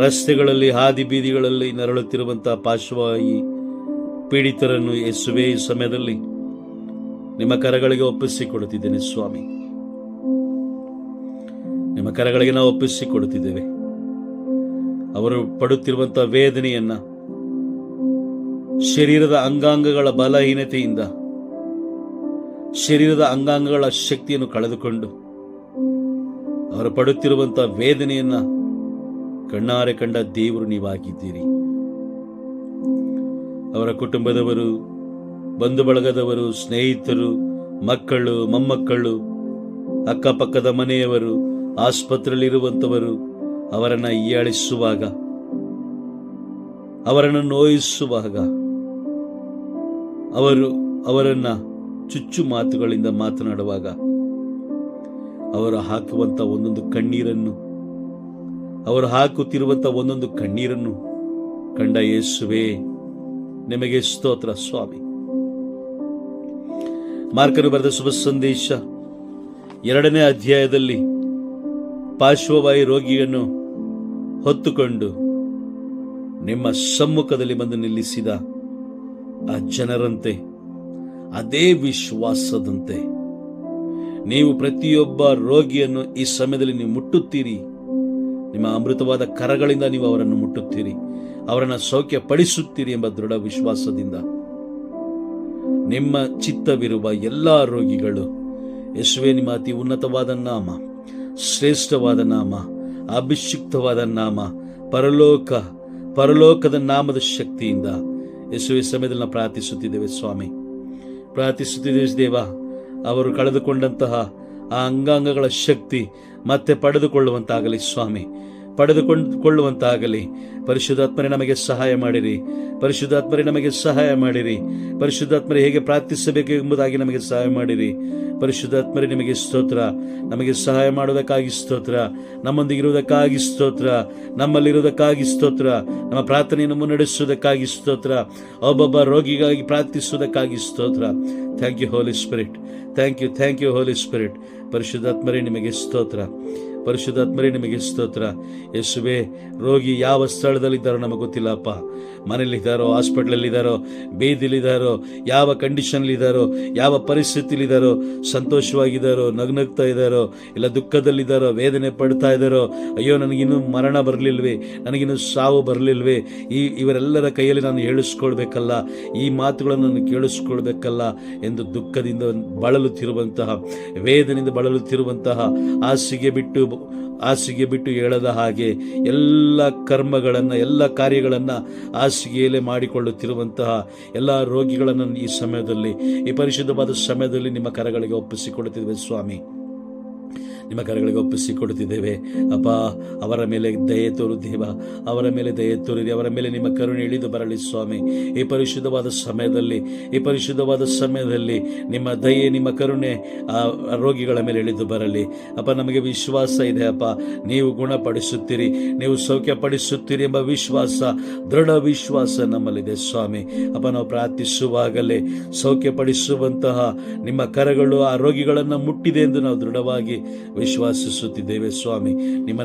Speaker 1: ರಸ್ತೆಗಳಲ್ಲಿ, ಹಾದಿ ಬೀದಿಗಳಲ್ಲಿ ನರಳುತ್ತಿರುವಂತಹ ಪಾರ್ಶ್ವವಾಯು ಪೀಡಿತರನ್ನು ಯೇಸುವೆ ಈ ಸಮಯದಲ್ಲಿ ನಿಮ್ಮ ಕರಗಳಿಗೆ ಒಪ್ಪಿಸಿಕೊಡುತ್ತಿದ್ದೇನೆ ಸ್ವಾಮಿ. ನಿಮ್ಮ ಕರಗಳಿಗೆ ನಾವು ಒಪ್ಪಿಸಿಕೊಡುತ್ತಿದ್ದೇವೆ. ಅವರು ಪಡುತ್ತಿರುವಂತಹ ವೇದನೆಯನ್ನ, ಶರೀರದ ಅಂಗಾಂಗಗಳ ಬಲಹೀನತೆಯಿಂದ ಶರೀರದ ಅಂಗಾಂಗಗಳ ಶಕ್ತಿಯನ್ನು ಕಳೆದುಕೊಂಡು ಅವರು ಪಡುತ್ತಿರುವಂತಹ ವೇದನೆಯನ್ನ ಕಣ್ಣಾರೆ ಕಂಡ ದೇವರು ನೀವಾಗಿದ್ದೀರಿ. ಅವರ ಕುಟುಂಬದವರು, ಬಂಧು ಬಳಗದವರು, ಸ್ನೇಹಿತರು, ಮಕ್ಕಳು, ಮೊಮ್ಮಕ್ಕಳು, ಅಕ್ಕಪಕ್ಕದ ಮನೆಯವರು, ಆಸ್ಪತ್ರೆಯಲ್ಲಿರುವಂಥವರು ಅವರನ್ನ ಹೀಯಾಳಿಸುವಾಗ, ಅವರನ್ನು ನೋಯಿಸುವಾಗ, ಅವರನ್ನ ಚುಚ್ಚು ಮಾತುಗಳಿಂದ ಮಾತನಾಡುವಾಗ ಅವರು ಹಾಕುವಂತ ಒಂದೊಂದು ಕಣ್ಣೀರನ್ನು, ಅವರು ಹಾಕುತ್ತಿರುವಂತಹ ಒಂದೊಂದು ಕಣ್ಣೀರನ್ನು ಕಂಡ ಯೇಸುವೆ ನಿಮಗೆ ಸ್ತೋತ್ರ ಸ್ವಾಮಿ. ಮಾರ್ಕನು ಬರೆದ ಶುಭ ಸಂದೇಶ 2ನೇ ಅಧ್ಯಾಯದಲ್ಲಿ ಪಾರ್ಶ್ವವಾಯು ರೋಗಿಯನ್ನು ಹೊತ್ತುಕೊಂಡು ನಿಮ್ಮ ಸಮ್ಮುಖದಲ್ಲಿ ಬಂದು ನಿಲ್ಲಿಸಿದ ಆ ಜನರಂತೆ, ಅದೇ ವಿಶ್ವಾಸದಂತೆ ನೀವು ಪ್ರತಿಯೊಬ್ಬ ರೋಗಿಯನ್ನು ಈ ಸಮಯದಲ್ಲಿ ನೀವು ಮುಟ್ಟುತ್ತೀರಿ. ನಿಮ್ಮ ಅಮೃತವಾದ ಕರಗಳಿಂದ ನೀವು ಅವರನ್ನು ಮುಟ್ಟುತ್ತೀರಿ, ಅವರನ್ನು ಸೌಖ್ಯ ಪಡಿಸುತ್ತೀರಿ ಎಂಬ ದೃಢ ವಿಶ್ವಾಸದಿಂದ ನಿಮ್ಮ ಚಿತ್ತವಿರುವ ಎಲ್ಲಾ ರೋಗಿಗಳು ಯೇಸುವೆ ನಿಮ್ಮ ಅತಿ ಉನ್ನತವಾದ ನಾಮ, ಶ್ರೇಷ್ಠವಾದ ನಾಮ, ಅಭಿಷಿಕ್ತವಾದ ನಾಮ, ಪರಲೋಕದ ನಾಮದ ಶಕ್ತಿಯಿಂದ ಯೇಸುವೆ ಸಮಯದಲ್ಲಿ ನಾವು ಪ್ರಾರ್ಥಿಸುತ್ತಿದ್ದೇವೆ ಸ್ವಾಮಿ. ಪ್ರಾರ್ಥಿಸುತ್ತಿದ್ದೇವೆ ದೇವ, ಅವರು ಕಳೆದುಕೊಂಡಂತಹ ಆ ಅಂಗಾಂಗಗಳ ಶಕ್ತಿ ಮತ್ತೆ ಪಡೆದುಕೊಳ್ಳುವಂತಾಗಲಿ ಸ್ವಾಮಿ. ಪಡೆದುಕೊಳ್ಳುವಂತಾಗಲಿ. ಪರಿಶುದ್ಧಾತ್ಮರೇ ನಮಗೆ ಸಹಾಯ ಮಾಡಿರಿ. ಪರಿಶುದ್ಧಾತ್ಮರೇ ನಮಗೆ ಸಹಾಯ ಮಾಡಿರಿ. ಪರಿಶುದ್ಧಾತ್ಮರೇ ಹೇಗೆ ಪ್ರಾರ್ಥಿಸಬೇಕು ಎಂಬುದಾಗಿ ನಮಗೆ ಸಹಾಯ ಮಾಡಿರಿ. ಪರಿಶುದ್ಧಾತ್ಮರೇ ನಿಮಗೆ ಸ್ತೋತ್ರ. ನಮಗೆ ಸಹಾಯ ಮಾಡುವುದಕ್ಕಾಗಿ ಸ್ತೋತ್ರ. ನಮ್ಮೊಂದಿಗಿರುವುದಕ್ಕಾಗಿ ಸ್ತೋತ್ರ. ನಮ್ಮಲ್ಲಿರುವುದಕ್ಕಾಗಿ ಸ್ತೋತ್ರ. ನಮ್ಮ ಪ್ರಾರ್ಥನೆಯನ್ನು ಮುನ್ನಡೆಸುವುದಕ್ಕಾಗಿ ಸ್ತೋತ್ರ. ಒಬ್ಬೊಬ್ಬ ರೋಗಿಗಾಗಿ ಪ್ರಾರ್ಥಿಸುವುದಕ್ಕಾಗಿ ಸ್ತೋತ್ರ. Thank you Holy Spirit. Thank you Holy Spirit. ಪರಿಶುದ್ಧಾತ್ಮರೇ ನಿಮಗೆ ಸ್ತೋತ್ರ. ಪರಿಶುದ್ಧಾತ್ಮರೇ ನಿಮಗೆ ಸ್ತೋತ್ರ. ಯೇಸುವೇ, ರೋಗಿ ಯಾವ ಸ್ಥಳದಲ್ಲಿದ್ದಾರೋ ನಮಗೆ ಗೊತ್ತಿಲ್ಲಪ್ಪ. ಮನೆಯಲ್ಲಿದ್ದಾರೋ, ಹಾಸ್ಪಿಟ್ಲಲ್ಲಿದ್ದಾರೋ, ಬೀದಿಲಿದ್ದಾರೋ, ಯಾವ ಕಂಡೀಷನ್ಲಿದ್ದಾರೋ, ಯಾವ ಪರಿಸ್ಥಿತಿಲಿದ್ದಾರೋ, ಸಂತೋಷವಾಗಿದ್ದಾರೋ, ನಗ್ನಗ್ತಾ ಇದ್ದಾರೋ, ಇಲ್ಲ ದುಃಖದಲ್ಲಿದ್ದಾರೋ, ವೇದನೆ ಪಡ್ತಾ ಇದ್ದಾರೋ, ಅಯ್ಯೋ ನನಗಿನ್ನೂ ಮರಣ ಬರಲಿಲ್ವೇ, ನನಗಿನ್ನೂ ಸಾವು ಬರಲಿಲ್ವೇ, ಇವರೆಲ್ಲರ ಕೈಯಲ್ಲಿ ನಾನು ಹೇಳಿಸ್ಕೊಳ್ಬೇಕಲ್ಲ, ಈ ಮಾತುಗಳನ್ನು ನಾನು ಕೇಳಿಸ್ಕೊಳ್ಬೇಕಲ್ಲ ಎಂದು ದುಃಖದಿಂದ ಬಳಲುತ್ತಿರುವಂತಹ, ವೇದನೆಯಿಂದ ಬಳಲುತ್ತಿರುವಂತಹ, ಹಾಸಿಗೆ ಬಿಟ್ಟು ಹೇಳದ ಹಾಗೆ ಎಲ್ಲ ಕರ್ಮಗಳನ್ನು, ಎಲ್ಲ ಕಾರ್ಯಗಳನ್ನು ಹಾಸಿಗೆಯಲ್ಲೇ ಮಾಡಿಕೊಳ್ಳುತ್ತಿರುವಂತಹ ಎಲ್ಲ ರೋಗಿಗಳನ್ನು ಈ ಸಮಯದಲ್ಲಿ, ಈ ಪರಿಶುದ್ಧವಾದ ಸಮಯದಲ್ಲಿ ನಿಮ್ಮ ಕರಗಳಿಗೆ ಒಪ್ಪಿಸಿಕೊಡುತ್ತಿದ್ದೇವೆ ಸ್ವಾಮಿ. ನಿಮ್ಮ ಕರಗಳಿಗೆ ಒಪ್ಪಿಸಿಕೊಡುತ್ತಿದ್ದೇವೆ ಅಪ್ಪ. ಅವರ ಮೇಲೆ ದಯೆ ತೋರು ದೇವ, ಅವರ ಮೇಲೆ ದಯೆ ತೋರಿರಿ. ಅವರ ಮೇಲೆ ನಿಮ್ಮ ಕರುಣೆ ಇಳಿದು ಬರಲಿ ಸ್ವಾಮಿ. ಈ ಪರಿಶುದ್ಧವಾದ ಸಮಯದಲ್ಲಿ ನಿಮ್ಮ ದಯೆ, ನಿಮ್ಮ ಕರುಣೆ ಆ ರೋಗಿಗಳ ಮೇಲೆ ಇಳಿದು ಬರಲಿ ಅಪ್ಪ. ನಮಗೆ ವಿಶ್ವಾಸ ಇದೆ ಅಪ್ಪ, ನೀವು ಗುಣಪಡಿಸುತ್ತೀರಿ, ನೀವು ಸೌಖ್ಯಪಡಿಸುತ್ತೀರಿ ಎಂಬ ವಿಶ್ವಾಸ, ದೃಢ ವಿಶ್ವಾಸ ನಮ್ಮಲ್ಲಿದೆ ಸ್ವಾಮಿ. ಅಪ್ಪ, ನಾವು ಪ್ರಾರ್ಥಿಸುವಾಗಲೇ ಸೌಖ್ಯಪಡಿಸುವಂತಹ ನಿಮ್ಮ ಕರಗಳು ಆ ರೋಗಿಗಳನ್ನು ಮುಟ್ಟಿದೆ ಎಂದು ನಾವು ದೃಢವಾಗಿ ವಿಶ್ವಾಸಿಸುತ್ತಿದ್ದೇವೆ ಸ್ವಾಮಿ. ನಿಮ್ಮ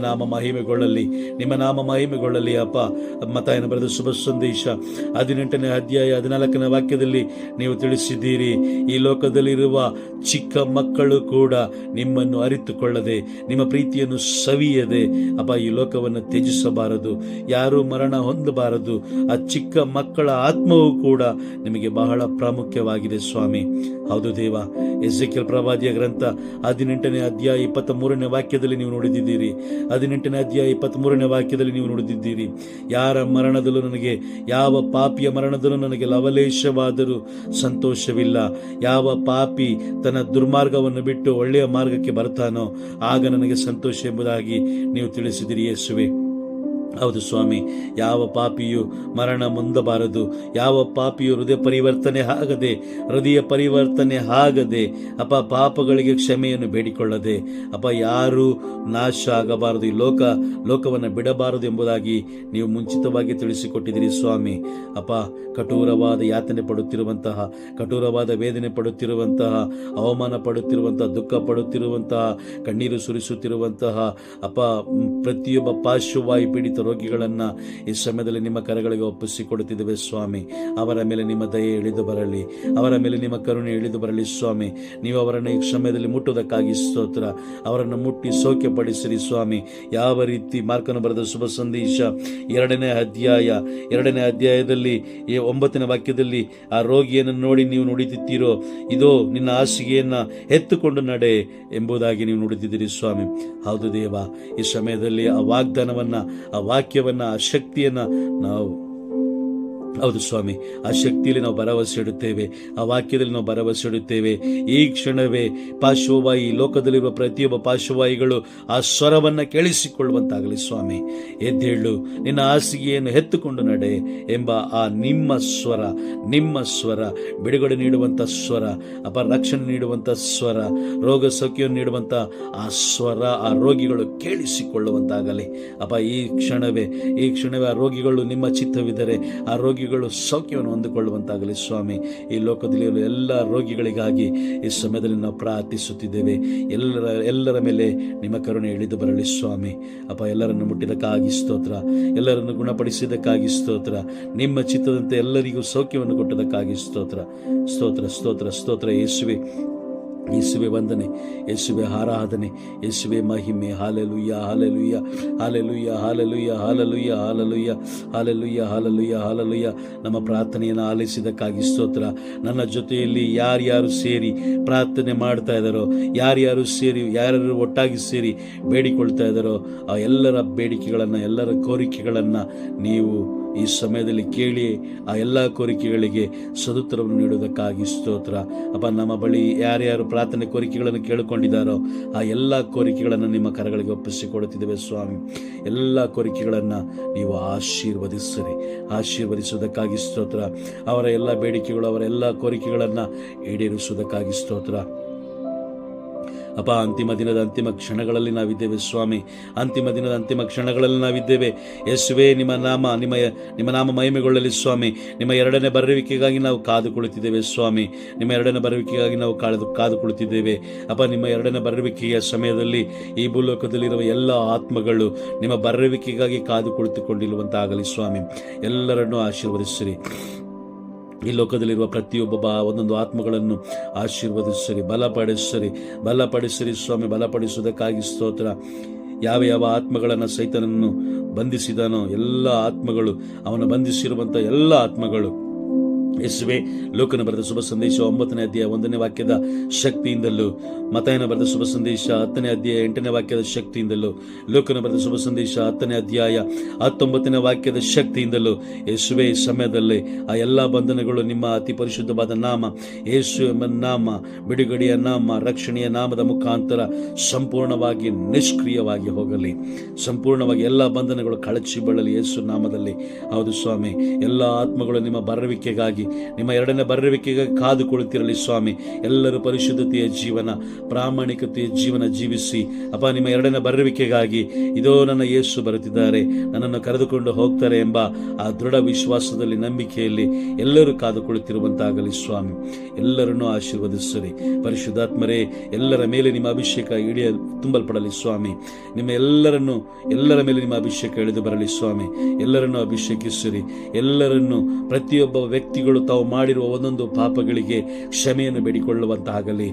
Speaker 1: ನಾಮ ಮಹಿಮೆಗೊಳ್ಳಲಿ ಅಪ್ಪ. ಮತ್ತಾಯನ ಬರೆದ ಶುಭ ಸಂದೇಶ 18ನೇ ಅಧ್ಯಾಯ 14ನೇ ವಾಕ್ಯದಲ್ಲಿ ನೀವು ತಿಳಿಸಿದ್ದೀರಿ, ಈ ಲೋಕದಲ್ಲಿರುವ ಚಿಕ್ಕ ಮಕ್ಕಳು ಕೂಡ ನಿಮ್ಮನ್ನು ಅರಿತುಕೊಳ್ಳದೆ, ನಿಮ್ಮ ಪ್ರೀತಿಯನ್ನು ಸವಿಯದೆ ಅಪ್ಪ ಈ ಲೋಕವನ್ನು ತ್ಯಜಿಸಬಾರದು, ಯಾರೂ ಮರಣ ಹೊಂದಬಾರದು. ಆ ಚಿಕ್ಕ ಮಕ್ಕಳ ಆತ್ಮವೂ ಕೂಡ ನಿಮಗೆ ಬಹಳ ಪ್ರಾಮುಖ್ಯವಾಗಿದೆ ಸ್ವಾಮಿ. ಹೌದು ದೇವ. ಎಸೆಕಿಯೇಲ್ ಪ್ರವಾದಿಯ ಗ್ರಂಥ 18ನೇ ಅಧ್ಯಾಯ 23ನೇ ವಾಕ್ಯದಲ್ಲಿ ನೀವು ನುಡಿದಿದ್ದೀರಿ. 18ನೇ ಅಧ್ಯಾಯ 23ನೇ ವಾಕ್ಯದಲ್ಲಿ ನೀವು ನುಡಿದಿದ್ದೀರಿ, ಯಾರ ಮರಣದಲ್ಲೂ ನನಗೆ, ಯಾವ ಪಾಪಿಯ ಮರಣದಲ್ಲೂ ನನಗೆ ಲವಲೇಶವಾದರೂ ಸಂತೋಷವಿಲ್ಲ. ಯಾವ ಪಾಪಿ ತನ್ನ ದುರ್ಮಾರ್ಗವನ್ನು ಬಿಟ್ಟು ಒಳ್ಳೆಯ ಮಾರ್ಗಕ್ಕೆ ಬರ್ತಾನೋ ಆಗ ನನಗೆ ಸಂತೋಷ ಎಂಬುದಾಗಿ ನೀವು ತಿಳಿಸಿದಿರಿ ಯೇಸುವೆ. ಹೌದು ಸ್ವಾಮಿ. ಯಾವ ಪಾಪಿಯು ಮರಣ ಹೊಂದಬಾರದು, ಯಾವ ಪಾಪಿಯು ಹೃದಯ ಪರಿವರ್ತನೆ ಆಗದೆ ಅಪ್ಪ ಪಾಪಗಳಿಗೆ ಕ್ಷಮೆಯನ್ನು ಬೇಡಿಕೊಳ್ಳದೆ ಅಪ್ಪ ಯಾರೂ ನಾಶ ಆಗಬಾರದು, ಈ ಲೋಕವನ್ನು ಬಿಡಬಾರದು ಎಂಬುದಾಗಿ ನೀವು ಮುಂಚಿತವಾಗಿ ತಿಳಿಸಿಕೊಟ್ಟಿದ್ದೀರಿ ಸ್ವಾಮಿ. ಅಪ್ಪ, ಕಠೋರವಾದ ಯಾತನೆ ಪಡುತ್ತಿರುವಂತಹ, ಕಠೋರವಾದ ವೇದನೆ ಪಡುತ್ತಿರುವಂತಹ, ಅವಮಾನ ಪಡುತ್ತಿರುವಂತಹ, ದುಃಖ ಪಡುತ್ತಿರುವಂತಹ, ಕಣ್ಣೀರು ಸುರಿಸುತ್ತಿರುವಂತಹ ಅಪ್ಪ ಪ್ರತಿಯೊಬ್ಬ ಪಾರ್ಶ್ವವಾಯು ಪೀಡಿತ ರೋಗಿಗಳನ್ನು ಈ ಸಮಯದಲ್ಲಿ ನಿಮ್ಮ ಕರಗಳಿಗೆ ಒಪ್ಪಿಸಿಕೊಡುತ್ತಿದ್ದೇವೆ ಸ್ವಾಮಿ. ಅವರ ಮೇಲೆ ನಿಮ್ಮ ದಯೆ ಇಳಿದು ಬರಲಿ, ಅವರ ಮೇಲೆ ನಿಮ್ಮ ಕರುಣೆ ಇಳಿದು ಬರಲಿ ಸ್ವಾಮಿ. ನೀವು ಅವರನ್ನು ಈ ಸಮಯದಲ್ಲಿ ಮುಟ್ಟುವುದಕ್ಕಾಗಿ ಸ್ತೋತ್ರ. ಅವರನ್ನು ಮುಟ್ಟಿ ಸೌಖ್ಯಪಡಿಸಿರಿ ಸ್ವಾಮಿ. ಯಾವ ರೀತಿ ಮಾರ್ಕನ ಬರೆದ ಶುಭ ಸಂದೇಶ 2ನೇ ಅಧ್ಯಾಯದಲ್ಲಿ 9ನೇ ವಾಕ್ಯದಲ್ಲಿ ಆ ರೋಗಿಯನ್ನು ನೋಡಿ ನೀವು ನುಡಿದಿದ್ದೀರೋ, ಇದೋ ನಿನ್ನ ಹಾಸಿಗೆಯನ್ನು ಎತ್ತುಕೊಂಡು ನಡೆ ಎಂಬುದಾಗಿ ನೀವು ನುಡಿದಿದ್ದೀರಿ ಸ್ವಾಮಿ. ಹೌದು ದೇವ. ಈ ಸಮಯದಲ್ಲಿ ಆ ವಾಗ್ದಾನವನ್ನು, ಆ ವಾಕ್ಯವನ್ನು, ಆ ಶಕ್ತಿಯನ್ನು ನಾವು, ಹೌದು ಸ್ವಾಮಿ, ಆ ಶಕ್ತಿಯಲ್ಲಿ ನಾವು ಭರವಸೆ ಇಡುತ್ತೇವೆ, ಆ ವಾಕ್ಯದಲ್ಲಿ ನಾವು ಭರವಸೆ ಇಡುತ್ತೇವೆ. ಈ ಕ್ಷಣವೇ ಪಾರ್ಶ್ವವಾಯು, ಲೋಕದಲ್ಲಿರುವ ಪ್ರತಿಯೊಬ್ಬ ಪಾರ್ಶ್ವವಾಯುಗಳು ಆ ಸ್ವರವನ್ನು ಕೇಳಿಸಿಕೊಳ್ಳುವಂತಾಗಲಿ ಸ್ವಾಮಿ. ಎದ್ದೇಳು, ನಿನ್ನ ಹಾಸಿಗೆಯನ್ನು ಎತ್ತುಕೊಂಡು ನಡೆ ಎಂಬ ಆ ನಿಮ್ಮ ಸ್ವರ ಬಿಡುಗಡೆ ನೀಡುವಂಥ ಸ್ವರ, ರಕ್ಷಣೆ ನೀಡುವಂಥ ಸ್ವರ, ರೋಗ ಸೌಖ್ಯವನ್ನು ನೀಡುವಂಥ ಆ ಸ್ವರ ಆ ರೋಗಿಗಳು ಕೇಳಿಸಿಕೊಳ್ಳುವಂತಾಗಲಿ ಅಪ್ಪ. ಈ ಕ್ಷಣವೇ ಆ ರೋಗಿಗಳು, ನಿಮ್ಮ ಚಿತ್ತವಿದ್ದರೆ ಆ ರೋಗಿಗಳು ಸೌಖ್ಯವನ್ನು ಹೊಂದಿಕೊಳ್ಳುವಂತಾಗಲಿ ಸ್ವಾಮಿ. ಈ ಲೋಕದಲ್ಲಿ ಎಲ್ಲ ರೋಗಿಗಳಿಗಾಗಿ ಈ ಸಮಯದಲ್ಲಿ ನಾವು ಪ್ರಾರ್ಥಿಸುತ್ತಿದ್ದೇವೆ. ಎಲ್ಲರ ಮೇಲೆ ನಿಮ್ಮ ಕರುಣೆ ಇಳಿದು ಬರಲಿ ಸ್ವಾಮಿ. ಅಪ್ಪ, ಎಲ್ಲರನ್ನು ಮುಟ್ಟಿದಕ್ಕಾಗಿ ಸ್ತೋತ್ರ, ಎಲ್ಲರನ್ನು ಗುಣಪಡಿಸಿದ್ದಕ್ಕಾಗಿ ಸ್ತೋತ್ರ, ನಿಮ್ಮ ಚಿತ್ತದಂತೆ ಎಲ್ಲರಿಗೂ ಸೌಖ್ಯವನ್ನು ಕೊಟ್ಟದಕ್ಕಾಗಿ ಸ್ತೋತ್ರ. ಯೇಸುವೆ ವಂದನೆ, ಯೇಸುವೆ ಆರಾಧನೆ, ಯೇಸುವೆ ಮಹಿಮೆ. Hallelujah, hallelujah, hallelujah, hallelujah, hallelujah, hallelujah, hallelujah, hallelujah, hallelujah. ನಮ್ಮ ಪ್ರಾರ್ಥನೆಯನ್ನು ಆಲಿಸಿದ್ದಕ್ಕಾಗಿ ಸ್ತೋತ್ರ. ನನ್ನ ಜೊತೆಯಲ್ಲಿ ಯಾರ್ಯಾರು ಸೇರಿ ಪ್ರಾರ್ಥನೆ ಮಾಡ್ತಾ ಇದ್ದಾರೋ, ಯಾರ್ಯಾರು ಒಟ್ಟಾಗಿ ಸೇರಿ ಬೇಡಿಕೊಳ್ತಾ ಇದ್ದಾರೋ ಆ ಎಲ್ಲರ ಬೇಡಿಕೆಗಳನ್ನು, ಎಲ್ಲರ ಕೋರಿಕೆಗಳನ್ನು ನೀವು ಈ ಸಮಯದಲ್ಲಿ ಕೇಳಿ ಆ ಎಲ್ಲ ಕೋರಿಕೆಗಳಿಗೆ ಸದುತ್ತರವನ್ನು ನೀಡುವುದಕ್ಕಾಗಿ ಸ್ತೋತ್ರ. ಅಪ್ಪ, ನಮ್ಮ ಬಳಿ ಯಾರ್ಯಾರು ಪ್ರಾರ್ಥನೆ ಕೋರಿಕೆಗಳನ್ನು ಕೇಳಿಕೊಂಡಿದ್ದಾರೋ ಆ ಎಲ್ಲ ಕೋರಿಕೆಗಳನ್ನು ನಿಮ್ಮ ಕರಗಳಿಗೆ ಒಪ್ಪಿಸಿಕೊಡುತ್ತಿದ್ದೇವೆ ಸ್ವಾಮಿ. ಎಲ್ಲ ಕೋರಿಕೆಗಳನ್ನು ನೀವು ಆಶೀರ್ವದಿಸುವುದಕ್ಕಾಗಿ ಸ್ತೋತ್ರ. ಅವರ ಎಲ್ಲ ಬೇಡಿಕೆಗಳು, ಅವರ ಎಲ್ಲ ಕೋರಿಕೆಗಳನ್ನು ಈಡೇರಿಸುವುದಕ್ಕಾಗಿ ಸ್ತೋತ್ರ. ಅಪ್ಪ, ಅಂತಿಮ ದಿನದ ಅಂತಿಮ ಕ್ಷಣಗಳಲ್ಲಿ ನಾವಿದ್ದೇವೆ ಸ್ವಾಮಿ. ಅಂತಿಮ ದಿನದ ಅಂತಿಮ ಕ್ಷಣಗಳಲ್ಲಿ ನಾವಿದ್ದೇವೆ ಯೇಸುವೇ. ನಿಮ್ಮ ನಾಮ ಮಹಿಮೆಗೊಳ್ಳಲಿ ಸ್ವಾಮಿ. ನಿಮ್ಮ ಎರಡನೇ ಬರುವಿಕೆಗಾಗಿ ನಾವು ಕಾದು ಕುಳಿತಿದ್ದೇವೆ ಸ್ವಾಮಿ. ನಿಮ್ಮ ಎರಡನೇ ಬರುವಿಕೆಗಾಗಿ ನಾವು ಕಾದು ಕುಳಿತಿದ್ದೇವೆ ಅಪ್ಪ. ನಿಮ್ಮ ಎರಡನೇ ಬರುವಿಕೆಯ ಸಮಯದಲ್ಲಿ ಈ ಭೂಲೋಕದಲ್ಲಿರುವ ಎಲ್ಲ ಆತ್ಮಗಳು ನಿಮ್ಮ ಬರುವಿಕೆಗಾಗಿ ಕಾದು ಕುಳಿತುಕೊಂಡಿರುವಂತಾಗಲಿ ಸ್ವಾಮಿ. ಎಲ್ಲರನ್ನೂ ಆಶೀರ್ವದಿಸಿರಿ. ಈ ಲೋಕದಲ್ಲಿರುವ ಪ್ರತಿಯೊಬ್ಬ ಒಂದೊಂದು ಆತ್ಮಗಳನ್ನು ಆಶೀರ್ವದಿಸಿರಿ, ಬಲಪಡಿಸಿರಿ ಸ್ವಾಮಿ. ಬಲಪಡಿಸುವುದಕ್ಕಾಗಿ ಸ್ತೋತ್ರ. ಯಾವ ಯಾವ ಆತ್ಮಗಳನ್ನು ಸೈತನನ್ನು ಬಂಧಿಸಿದನೋ ಎಲ್ಲ ಆತ್ಮಗಳು, ಅವನು ಬಂಧಿಸಿರುವಂಥ ಎಲ್ಲ ಆತ್ಮಗಳು ಯೇಸುವೆ, ಲೋಕನ ಬರೆದ ಶುಭ ಸಂದೇಶ 9ನೇ ಅಧ್ಯಾಯ 1ನೇ ವಾಕ್ಯದ ಶಕ್ತಿಯಿಂದಲೂ, ಮತ್ತಾಯನ ಬರೆದ ಶುಭ ಸಂದೇಶ 10ನೇ ಅಧ್ಯಾಯ 8ನೇ ವಾಕ್ಯದ ಶಕ್ತಿಯಿಂದಲೂ, ಲೋಕನ ಬರೆದ ಶುಭ ಸಂದೇಶ 10ನೇ ಅಧ್ಯಾಯ 19ನೇ ವಾಕ್ಯದ ಶಕ್ತಿಯಿಂದಲೂ ಯೇಸುವೆ, ಈ ಸಮಯದಲ್ಲಿ ಆ ಎಲ್ಲ ಬಂಧನಗಳು ನಿಮ್ಮ ಅತಿ ಪರಿಶುದ್ಧವಾದ ನಾಮ ಯೇಸು ಎಂಬ ನಾಮ, ಬಿಡುಗಡೆಯ ನಾಮ, ರಕ್ಷಣೆಯ ನಾಮದ ಮುಖಾಂತರ ಸಂಪೂರ್ಣವಾಗಿ ನಿಷ್ಕ್ರಿಯವಾಗಿ ಹೋಗಲಿ. ಸಂಪೂರ್ಣವಾಗಿ ಎಲ್ಲ ಬಂಧನಗಳು ಕಳಚಿ ಬೀಳಲಿ ಯೇಸು ನಾಮದಲ್ಲಿ. ಹೌದು ಸ್ವಾಮಿ, ಎಲ್ಲ ಆತ್ಮಗಳು ನಿಮ್ಮ ಬರುವಿಕೆಗಾಗಿ, ನಿಮ್ಮ ಎರಡನೇ ಬರುವಿಕೆಗೆ ಕಾದು ಕುಳಿತಿರಲಿ ಸ್ವಾಮಿ. ಎಲ್ಲರೂ ಪರಿಶುದ್ಧತೆಯ ಜೀವನ, ಪ್ರಾಮಾಣಿಕತೆಯ ಜೀವನ ಜೀವಿಸಿ ಅಪ್ಪ, ನಿಮ್ಮ ಎರಡನೇ ಬರುವಿಕೆಗಾಗಿ ಇದೋ ನನ್ನ ಯೇಸು ಬರುತ್ತಿದ್ದಾರೆ, ನನ್ನನ್ನು ಕರೆದುಕೊಂಡು ಹೋಗ್ತಾರೆ ಎಂಬ ಆ ದೃಢ ವಿಶ್ವಾಸದಲ್ಲಿ, ನಂಬಿಕೆಯಲ್ಲಿ ಎಲ್ಲರೂ ಕಾದು ಕುಳಿತಿರುವಂತಾಗಲಿ ಸ್ವಾಮಿ. ಎಲ್ಲರನ್ನೂ ಆಶೀರ್ವದಿಸಿರಿ. ಪರಿಶುದ್ಧಾತ್ಮರೇ, ಎಲ್ಲರ ಮೇಲೆ ನಿಮ್ಮ ಅಭಿಷೇಕ ತುಂಬಲ್ಪಡಲಿ ಸ್ವಾಮಿ. ಎಲ್ಲರ ಮೇಲೆ ನಿಮ್ಮ ಅಭಿಷೇಕ ಇಳಿದು ಬರಲಿ ಸ್ವಾಮಿ. ಎಲ್ಲರನ್ನೂ ಅಭಿಷೇಕಿಸಿರಿ. ಎಲ್ಲರನ್ನೂ, ಪ್ರತಿಯೊಬ್ಬ ವ್ಯಕ್ತಿಗಳು ತಾವು ಮಾಡಿರುವ ಒಂದೊಂದು ಪಾಪಗಳಿಗೆ ಕ್ಷಮೆಯನ್ನು ಬೇಡಿಕೊಳ್ಳುವಂತಾಗಲಿ.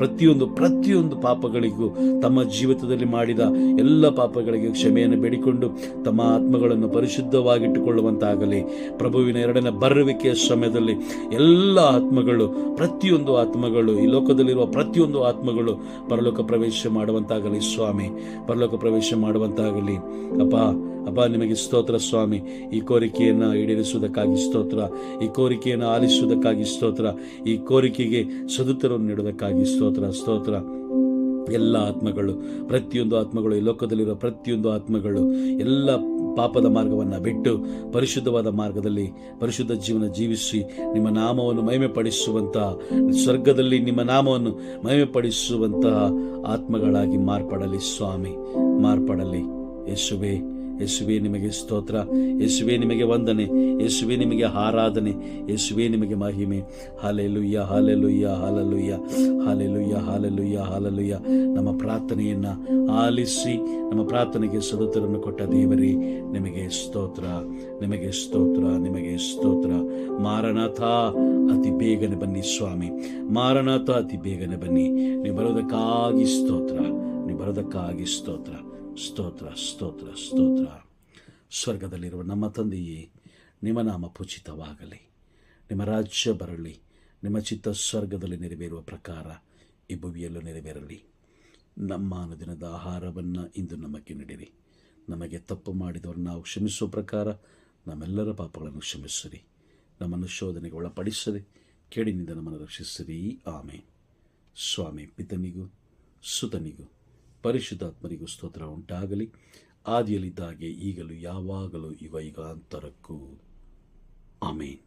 Speaker 1: ಪ್ರತಿಯೊಂದು ಪಾಪಗಳಿಗೂ, ತಮ್ಮ ಜೀವಿತದಲ್ಲಿ ಮಾಡಿದ ಎಲ್ಲ ಪಾಪಗಳಿಗೆ ಕ್ಷಮೆಯನ್ನು ಬೇಡಿಕೊಂಡು ತಮ್ಮ ಆತ್ಮಗಳನ್ನು ಪರಿಶುದ್ಧವಾಗಿಟ್ಟುಕೊಳ್ಳುವಂತಾಗಲಿ. ಪ್ರಭುವಿನ ಎರಡನೇ ಬರುವಿಕೆಯ ಸಮಯದಲ್ಲಿ ಎಲ್ಲ ಆತ್ಮಗಳು, ಪ್ರತಿಯೊಂದು ಆತ್ಮಗಳು, ಈ ಲೋಕದಲ್ಲಿರುವ ಪ್ರತಿಯೊಂದು ಆತ್ಮಗಳು ಪರಲೋಕ ಪ್ರವೇಶ ಮಾಡುವಂತಾಗಲಿ ಸ್ವಾಮಿ. ಪರಲೋಕ ಪ್ರವೇಶ ಮಾಡುವಂತಾಗಲಿ ಅಪ್ಪ. ನಿಮಗೆ ಸ್ತೋತ್ರ ಸ್ವಾಮಿ. ಈ ಕೋರಿಕೆಯನ್ನು ಈಡೇರಿಸುವುದಕ್ಕಾಗಿ ಸ್ತೋತ್ರ. ಈ ಕೋರಿಕೆಯನ್ನು ಆಲಿಸುವುದಕ್ಕಾಗಿ ಸ್ತೋತ್ರ. ಈ ಕೋರಿಕೆಗೆ ಸದುತ್ತರವನ್ನು ನೀಡುವುದಕ್ಕಾಗಿ ಸ್ತೋತ್ರ. ಎಲ್ಲ ಆತ್ಮಗಳು, ಪ್ರತಿಯೊಂದು ಆತ್ಮಗಳು, ಈ ಲೋಕದಲ್ಲಿರುವ ಪ್ರತಿಯೊಂದು ಆತ್ಮಗಳು ಎಲ್ಲ ಪಾಪದ ಮಾರ್ಗವನ್ನು ಬಿಟ್ಟು ಪರಿಶುದ್ಧವಾದ ಮಾರ್ಗದಲ್ಲಿ ಪರಿಶುದ್ಧ ಜೀವನ ಜೀವಿಸಿ ನಿಮ್ಮ ನಾಮವನ್ನು ಮಹಿಮೆಪಡಿಸುವಂತಹ, ಸ್ವರ್ಗದಲ್ಲಿ ನಿಮ್ಮ ನಾಮವನ್ನು ಮಹಿಮೆಪಡಿಸುವಂತಹ ಆತ್ಮಗಳಾಗಿ ಮಾರ್ಪಡಲಿ ಸ್ವಾಮಿ. ಮಾರ್ಪಡಲಿ ಯೇಸುವೇ, ನಿಮಗೆ ಸ್ತೋತ್ರ. ಯೇಸುವೇ, ನಿಮಗೆ ವಂದನೆ. ಯೇಸುವೇ, ನಿಮಗೆ ಆರಾಧನೆ. ಯೇಸುವೇ, ನಿಮಗೆ ಮಹಿಮೆ. Hallelujah, hallelujah, hallelujah, hallelujah, hallelujah, hallelujah. ನಮ್ಮ ಪ್ರಾರ್ಥನೆಯನ್ನು ಆಲಿಸಿ ನಮ್ಮ ಪ್ರಾರ್ಥನೆಗೆ ಸದುತ್ತರವನ್ನು ಕೊಟ್ಟ ದೇವರೇ, ನಿಮಗೆ ಸ್ತೋತ್ರ, ನಿಮಗೆ ಸ್ತೋತ್ರ, ನಿಮಗೆ ಸ್ತೋತ್ರ. ಮಾರನಾಥ, ಅತಿ ಬೇಗನೆ ಬನ್ನಿ ಸ್ವಾಮಿ. ಮಾರನಾಥ, ಅತಿ ಬೇಗನೆ ಬನ್ನಿ. ನೀವು ಬರೋದಕ್ಕಾಗಿ ಸ್ತೋತ್ರ, ನೀವು ಬರೋದಕ್ಕಾಗಿ ಸ್ತೋತ್ರ. ಸ್ತೋತ್ರ, ಸ್ತೋತ್ರ, ಸ್ತೋತ್ರ. ಸ್ವರ್ಗದಲ್ಲಿರುವ ನಮ್ಮ ತಂದೆಯೇ, ನಿಮ್ಮ ನಾಮ ಪೂಜಿತವಾಗಲಿ. ನಿಮ್ಮ ರಾಜ್ಯ ಬರಲಿ. ನಿಮ್ಮ ಚಿತ್ತ ಸ್ವರ್ಗದಲ್ಲಿ ನೆರವೇರುವ ಪ್ರಕಾರ ಈ ಭೂಮಿಯಲ್ಲೂ ನೆರವೇರಲಿ. ನಮ್ಮ ಅನುದಿನದ ಆಹಾರವನ್ನು ಇಂದು ನಮಗೆ ನೀಡಿರಿ. ನಮಗೆ ತಪ್ಪು ಮಾಡಿದವರು ನಾವು ಕ್ಷಮಿಸುವ ಪ್ರಕಾರ ನಮ್ಮೆಲ್ಲರ ಪಾಪಗಳನ್ನು ಕ್ಷಮಿಸಿರಿ. ನಮ್ಮನ್ನು ಶೋಧನೆಗೆ ಒಳಪಡಿಸದೆ ಕೇಡಿನಿಂದ ನಮ್ಮನ್ನು ರಕ್ಷಿಸಿರಿ. ಆಮೇನ್. ಸ್ವಾಮಿ, ಪಿತನಿಗೂ ಸುತನಿಗೂ ಪರಿಶುದ್ಧಾತ್ಮರಿಗೂ ಸ್ತೋತ್ರ ಉಂಟಾಗಲಿ. ಆದಿಯಲ್ಲಿದ್ದಾಗೆ ಈಗಲೂ ಯಾವಾಗಲೂ ಯುಗಾಂತರಕ್ಕೂ. ಆಮೇನ್.